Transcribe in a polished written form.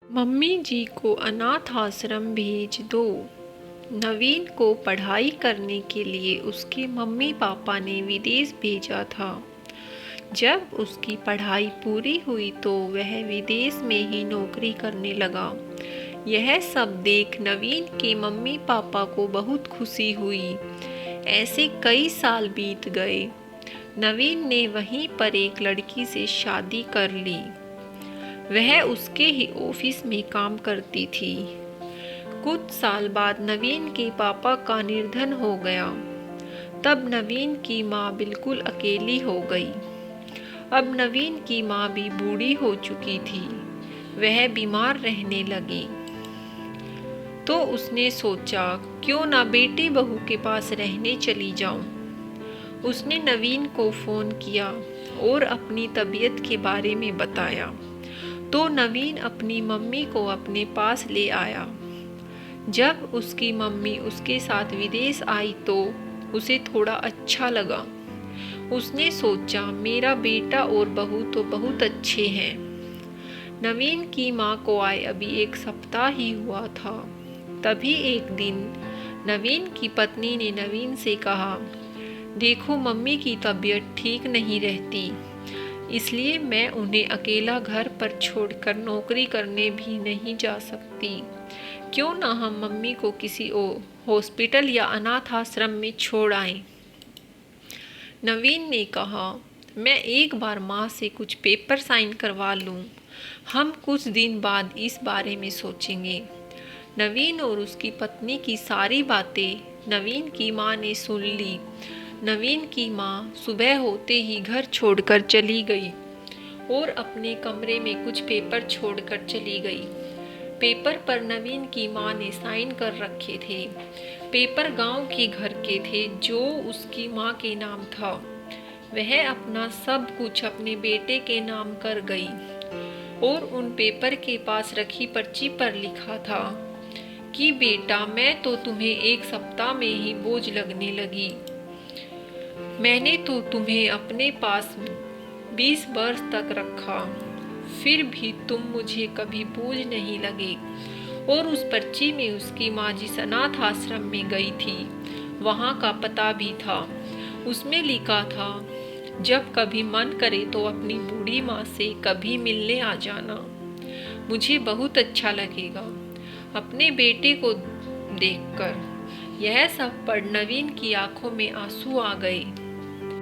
Mummy जी को अनाथ आश्रम भेज दो। नवीन को पढ़ाई करने के लिए उसके मम्मी पापा ने विदेश भेजा था। जब उसकी पढ़ाई पूरी हुई तो वह विदेश में ही नौकरी करने लगा। यह सब देख नवीन के मम्मी पापा को बहुत खुशी हुई। ऐसे कई साल बीत गए। नवीन ने वहीं पर एक लड़की से शादी कर ली। वह उसके ही ऑफिस में काम करती थी। कुछ साल बाद नवीन के पापा का निधन हो गया। तब नवीन की माँ बिल्कुल अकेली हो गई। अब नवीन की माँ भी बूढ़ी हो चुकी थी। वह बीमार रहने लगी। तो उसने सोचा क्यों ना बेटी बहू के पास रहने चली जाऊं। उसने नवीन को फोन किया और अपनी तबीयत के बारे में बताया। तो नवीन अपनी मम्मी को अपने पास ले आया। जब उसकी मम्मी उसके साथ विदेश आई तो उसे थोड़ा अच्छा लगा। उसने सोचा मेरा बेटा और बहू तो बहुत अच्छे हैं। नवीन की माँ को आए अभी एक सप्ताह ही हुआ था। तभी एक दिन नवीन की पत्नी ने नवीन से कहा, देखो मम्मी की तबीयत ठीक नहीं रहती, इसलिए मैं उन्हें अकेला घर पर छोड़कर नौकरी करने भी नहीं जा सकती। क्यों ना हम मम्मी को किसी हॉस्पिटल या अनाथ आश्रम में छोड़ आएं। नवीन ने कहा, मैं एक बार माँ से कुछ पेपर साइन करवा लूँ। हम कुछ दिन बाद इस बारे में सोचेंगे। नवीन और उसकी पत्नी की सारी बातें नवीन की माँ ने सुन ली। नवीन की माँ सुबह होते ही घर छोड़कर चली गई और अपने कमरे में कुछ पेपर छोड़कर चली गई। पेपर पर नवीन की माँ ने साइन कर रखे थे। पेपर गांव के घर के थे जो उसकी माँ के नाम था। वह अपना सब कुछ अपने बेटे के नाम कर गई और उन पेपर के पास रखी पर्ची पर लिखा था कि बेटा मैं तो तुम्हें एक सप्ताह में ही बोझ लगने लगी। मैंने तो तुम्हें अपने पास 20 वर्ष तक रखा, फिर भी तुम मुझे कभी बोझ नहीं लगे। और उस पर्ची में उसकी माँ जिस अनाथ आश्रम में गई थी वहाँ का पता भी था। उसमें लिखा था, जब कभी मन करे तो अपनी बूढ़ी माँ से कभी मिलने आ जाना, मुझे बहुत अच्छा लगेगा अपने बेटे को देखकर। यह सब पढ़ नवीन की आंखों में आंसू आ गए।